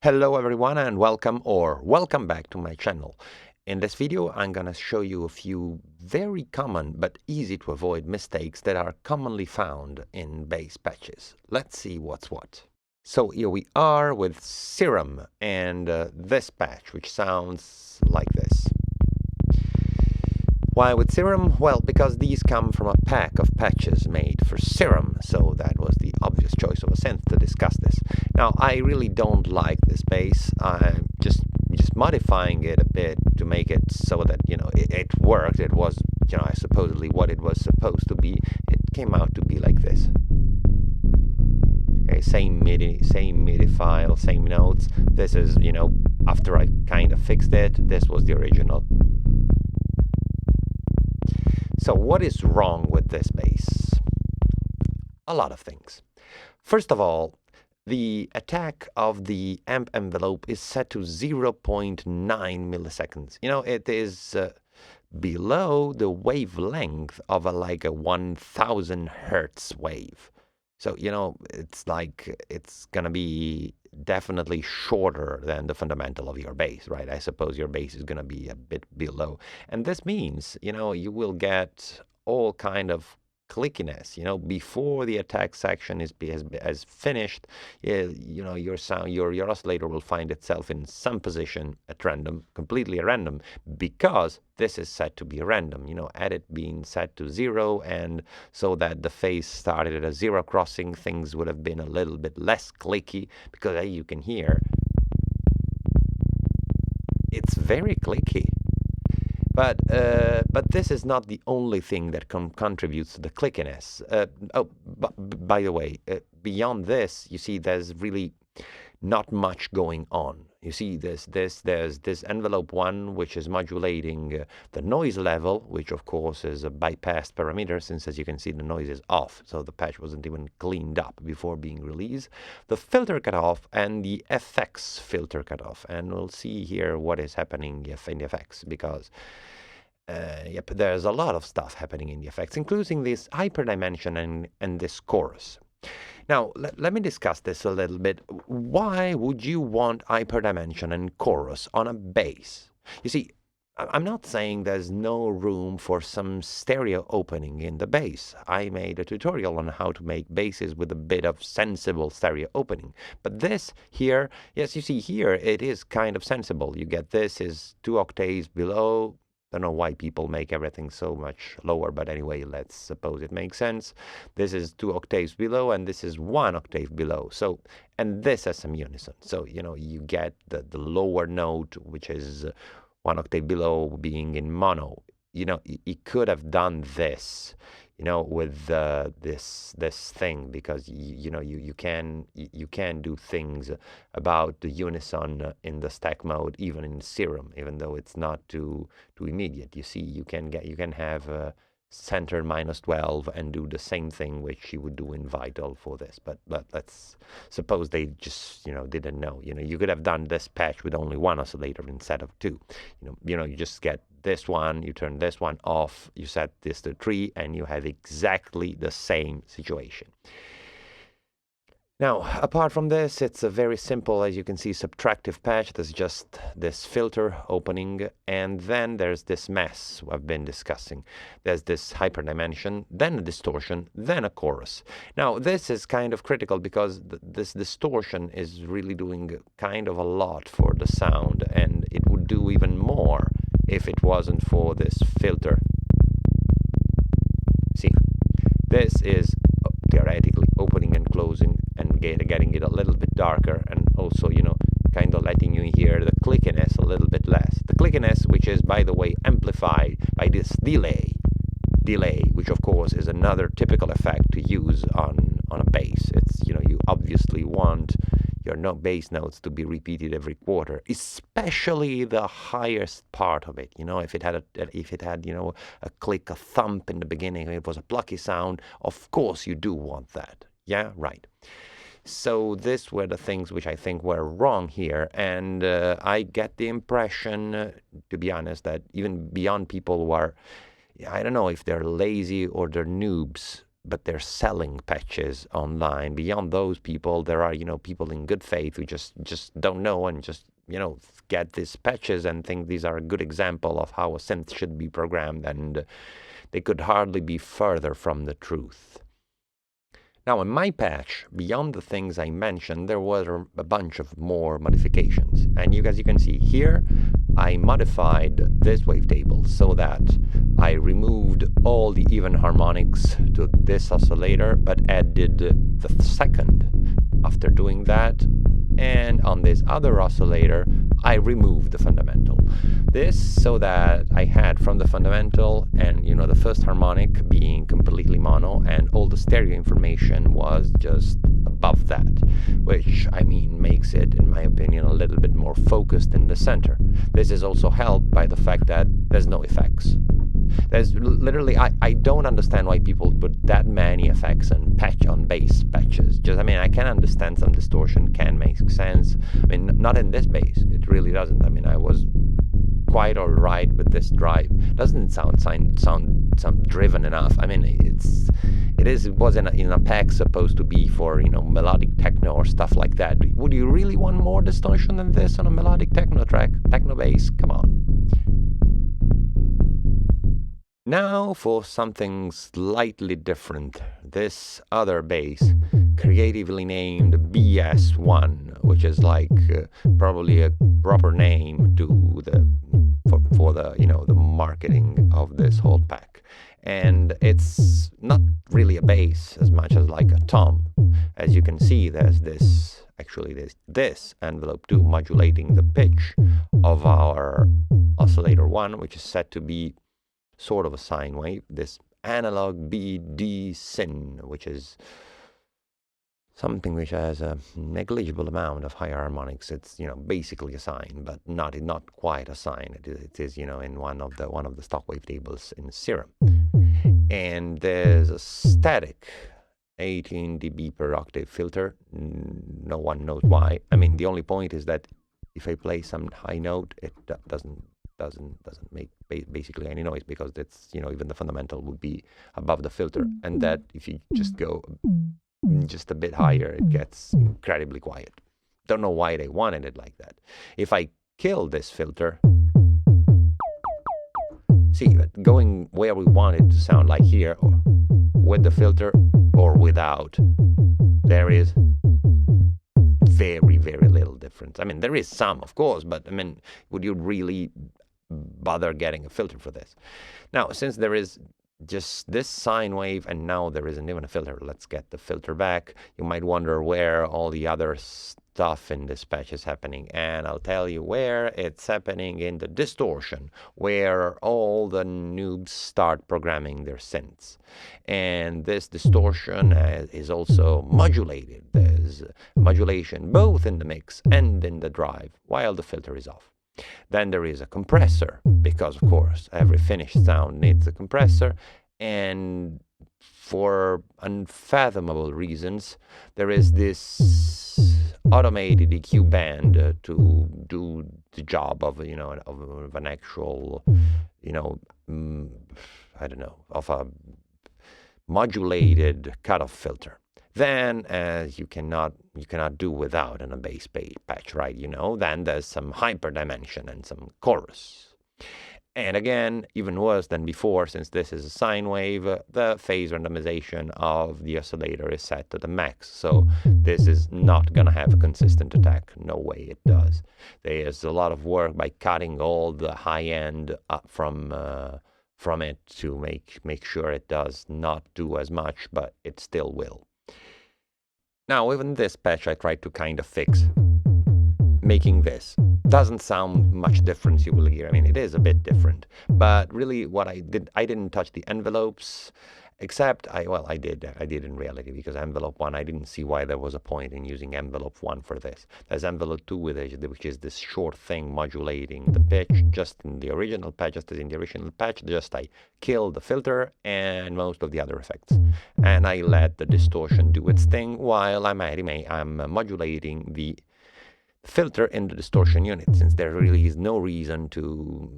Hello everyone and welcome back to my channel. In this video I'm gonna show you a few very common but easy to avoid mistakes that are commonly found in bass patches. Let's see what's what. So here we are with Serum and this patch, which sounds like this. Why with Serum? Well, because these come from a pack of patches made for Serum, so that was the obvious choice of a synth to discuss this. Now, I really don't like this bass. I'm just modifying it a bit to make it so that, it worked. It was, supposedly what it was supposed to be. It came out to be like this. Okay, same MIDI file, same notes. This is, after I kind of fixed it, this was the original. So what is wrong with this bass? A lot of things. First of all, the attack of the amp envelope is set to 0.9 milliseconds. It is below the wavelength of like a 1000 hertz wave. So, it's like it's going to be definitely shorter than the fundamental of your bass, right? I suppose your bass is going to be a bit below. And this means, you will get all kind of clickiness, before the attack section has finished. Your sound, your oscillator will find itself in some position at random, completely random, because this is set to be random, at it being set to 0, and so that the phase started at a 0 crossing, things would have been a little bit less clicky, because you can hear it's very clicky. But this is not the only thing that contributes to the clickiness. By the way, beyond this, you see, there's really not much going on. You see, there's this envelope 1, which is modulating the noise level, which of course is a bypassed parameter, since as you can see the noise is off, so the patch wasn't even cleaned up before being released. The filter cutoff and the FX filter cutoff, and we'll see here what is happening in the FX, because there's a lot of stuff happening in the effects, including this hyperdimension and this chorus. Now, let me discuss this a little bit. Why would you want hyperdimension and chorus on a bass? You see, I'm not saying there's no room for some stereo opening in the bass. I made a tutorial on how to make basses with a bit of sensible stereo opening. But this here, yes, you see here, it is kind of sensible. You get this is 2 octaves below. Don't know why people make everything so much lower, but anyway, let's suppose it makes sense. This is 2 octaves below, and this is 1 octave below. So, and this has some unison. So, you get the lower note, which is 1 octave below, being in mono. You could have done this, with this thing, because you can do things about the unison in the stack mode, even in Serum, even though it's not too immediate. You see, you can have center -12 and do the same thing which you would do in Vital for this. But let's suppose they just didn't know. You could have done this patch with only 1 oscillator instead of 2. You just get this one, you turn this one off, you set this to 3, and you have exactly the same situation. Now, apart from this, it's a very simple, as you can see, subtractive patch. There's just this filter opening, and then there's this mess I've been discussing. There's this hyperdimension, then a distortion, then a chorus. Now, this is kind of critical, because this distortion is really doing kind of a lot for the sound, and it would do even more if it wasn't for this filter. See, this is theoretically opening and closing and getting it a little bit darker, and also, kind of letting you hear the clickiness a little bit less. The clickiness, which is, by the way, amplified by this delay, which of course is another typical effect to use on a bass. It's, you obviously want your bass notes to be repeated every quarter, especially the highest part of it. If it had a click, a thump in the beginning, it was a plucky sound, of course you do want that. Yeah, right. So these were the things which I think were wrong here, and I get the impression, to be honest, that even beyond people who are, I don't know if they're lazy or they're noobs, but they're selling patches online. Beyond those people, there are, people in good faith who just don't know and just, get these patches and think these are a good example of how a synth should be programmed, and they could hardly be further from the truth. Now, in my patch, beyond the things I mentioned, there were a bunch of more modifications. And as you can see here, I modified this wavetable so that I removed all the even harmonics to this oscillator, but added the second after doing that. And on this other oscillator, I removed the fundamental. This so that I had from the fundamental and, the first harmonic being completely mono, and all the stereo information was just above that, which, makes it, in my opinion, a little bit more focused in the center. This is also helped by the fact that there's no effects. There's literally, I don't understand why people put that many effects on bass patches. I can understand some distortion can make sense. Not in this bass. It really doesn't. I was quite all right with this drive. Doesn't sound driven enough. It was in a pack supposed to be for melodic techno or stuff like that. Would you really want more distortion than this on a melodic techno track? Techno bass, come on. Now for something slightly different. This other bass, creatively named BS1, which is probably a proper name to for the marketing of this whole pack. And it's not really a bass as much as like a tom. As you can see, there's this envelope 2 modulating the pitch of our oscillator 1, which is set to be sort of a sine wave, this analog BD syn, which is something which has a negligible amount of higher harmonics. It's basically a sine, but not quite a sine. It is in one of the stock wavetables in Serum. And there's a static 18 dB per octave filter. No one knows why. The only point is that if I play some high note, it doesn't make basically any noise, because it's even the fundamental would be above the filter, and that if you just go just a bit higher, it gets incredibly quiet. Don't know why they wanted it like that. If I kill this filter, see, going where we want it to sound like here, or with the filter or without, there is very, very little difference. There is some, of course, but would you really bother getting a filter for this? Now, since there is just this sine wave and now there isn't even a filter, let's get the filter back. You might wonder where all the other stuff in this patch is happening, and I'll tell you where it's happening: in the distortion, where all the noobs start programming their synths. And this distortion is also modulated. There's modulation both in the mix and in the drive while the filter is off. Then there is a compressor, because of course every finished sound needs a compressor, and for unfathomable reasons there is this automated EQ band to do the job of of an actual of a modulated cutoff filter. Then, as you cannot do without in a bass patch, right? Then there's some hyperdimension and some chorus. And again, even worse than before, since this is a sine wave, the phase randomization of the oscillator is set to the max. So this is not going to have a consistent attack. No way it does. There's a lot of work by cutting all the high end from it to make sure it does not do as much, but it still will. Now, even this patch I tried to kind of fix, making this. Doesn't sound much different, you will hear. It is a bit different, but really what I didn't touch the envelopes, except I did in reality, because envelope 1, I didn't see why there was a point in using envelope 1 for this. There's envelope 2, which is this short thing modulating the pitch, just in the original patch, I killed the filter and most of the other effects. And I let the distortion do its thing while I'm modulating the filter in the distortion unit, since there really is no reason to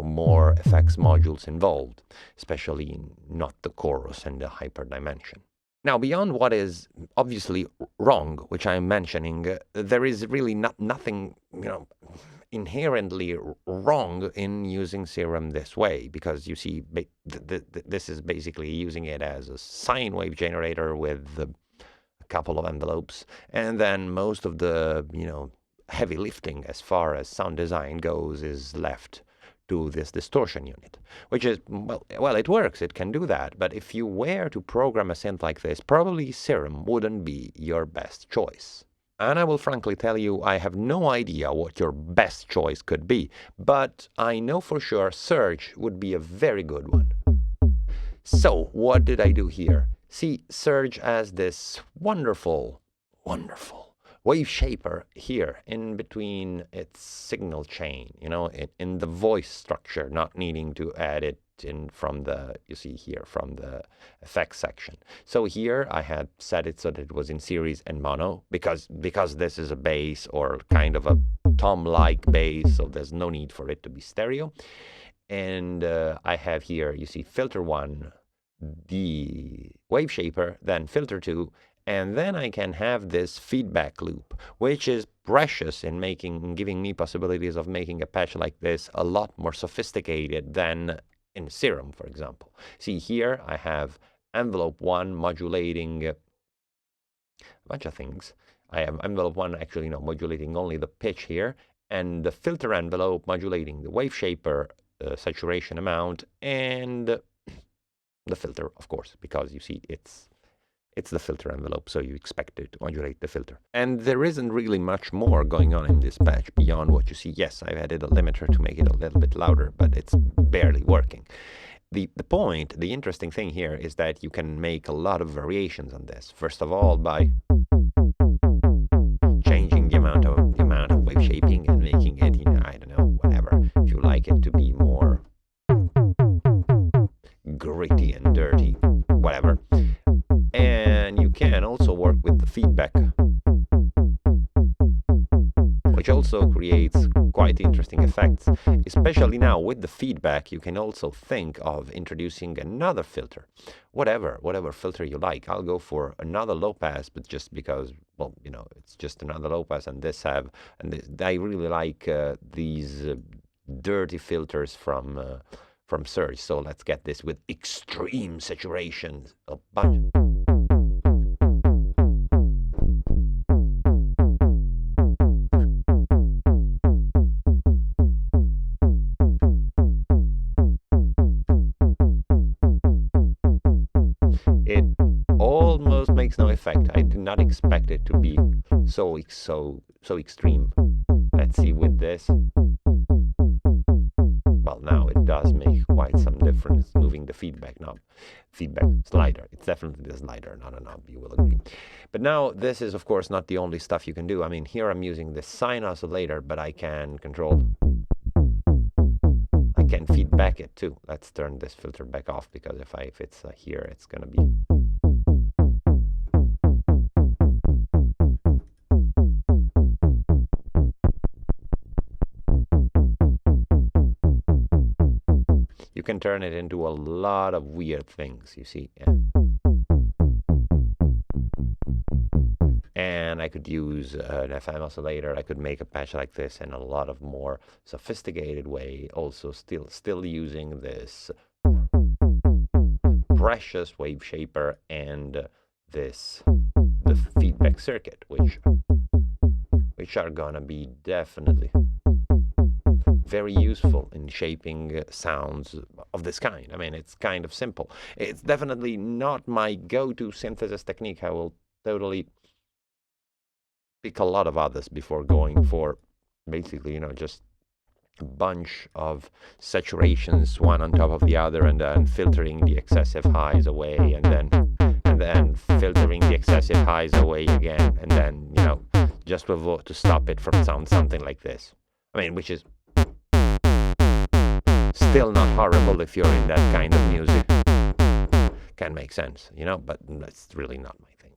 more effects modules involved, especially in not the chorus and the hyperdimension. Now, beyond what is obviously wrong, which I'm mentioning, there is really nothing, inherently wrong in using Serum this way, because you see, this is basically using it as a sine wave generator with a couple of envelopes, and then most of the, heavy lifting as far as sound design goes is left to this distortion unit, which is, well, it works, it can do that, but if you were to program a synth like this, probably Serum wouldn't be your best choice. And I will frankly tell you, I have no idea what your best choice could be, but I know for sure Surge would be a very good one. So, what did I do here? See, Surge has this wonderful wave shaper here in between its signal chain, in the voice structure, not needing to add it in from the, you see here, from the effects section. So here I had set it so that it was in series and mono, because this is a bass, or kind of a tom-like bass, so there's no need for it to be stereo. And I have here, you see, filter 1, the wave shaper, then filter 2, and then I can have this feedback loop, which is precious in giving me possibilities of making a patch like this a lot more sophisticated than in Serum, for example. See, here I have envelope 1 modulating a bunch of things. I have envelope 1 actually modulating only the pitch here, and the filter envelope modulating the wave shaper saturation amount, and the filter, of course, because you see it's the filter envelope, so you expect it to modulate the filter. And there isn't really much more going on in this patch beyond what you see. Yes, I've added a limiter to make it a little bit louder, but it's barely working. The interesting thing here is that you can make a lot of variations on this. First of all, by changing the amount of wave shaping and making it, I don't know, whatever. If you like it to be more gritty and dirty, whatever. And you can also work with the feedback, which also creates quite interesting effects. Especially now with the feedback, you can also think of introducing another filter, whatever filter you like. I'll go for another low pass, but just because, well, it's just another low pass, and I really like these dirty filters from Surge. So let's get this with extreme saturation, a bunch. It almost makes no effect. I did not expect it to be so extreme. Let's see with this. Well, now it does make quite some difference moving the feedback slider. It's definitely the slider, not a knob, you will agree. But now this is, of course, not the only stuff you can do. I mean, here I'm using the sine oscillator, but I can feedback it too. Let's turn this filter back off, because if it's here, it's gonna be. You can turn it into a lot of weird things, you see. Yeah. And I could use an FM oscillator. I could make a patch like this in a lot of more sophisticated way, also still using this precious wave shaper and the feedback circuit, which are gonna be definitely very useful in shaping sounds of this kind. I mean, it's kind of simple. It's definitely not my go-to synthesis technique. I will totally pick a lot of others before going for basically, just a bunch of saturations, one on top of the other, and then filtering the excessive highs away, and then filtering the excessive highs away again, and then, just to stop it from sound something like this. I mean, which is still not horrible if you're in that kind of music. Can make sense, but that's really not my thing.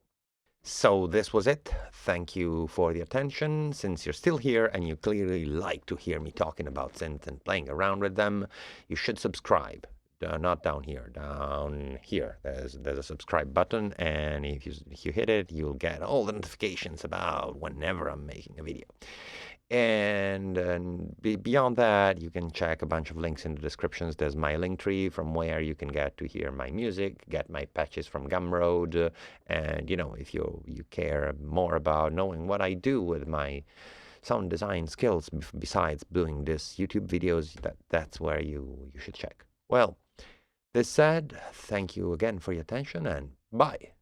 So this was it. Thank you for the attention. Since you're still here and you clearly like to hear me talking about synth and playing around with them, you should subscribe. Not down here, down here. There's a subscribe button, and if you hit it, you'll get all the notifications about whenever I'm making a video. And beyond that, you can check a bunch of links in the descriptions. There's my link tree from where you can get to hear my music, get my patches from Gumroad, and if you care more about knowing what I do with my sound design skills besides doing this YouTube videos, that's where you should check. Well, this said, thank you again for your attention, and bye.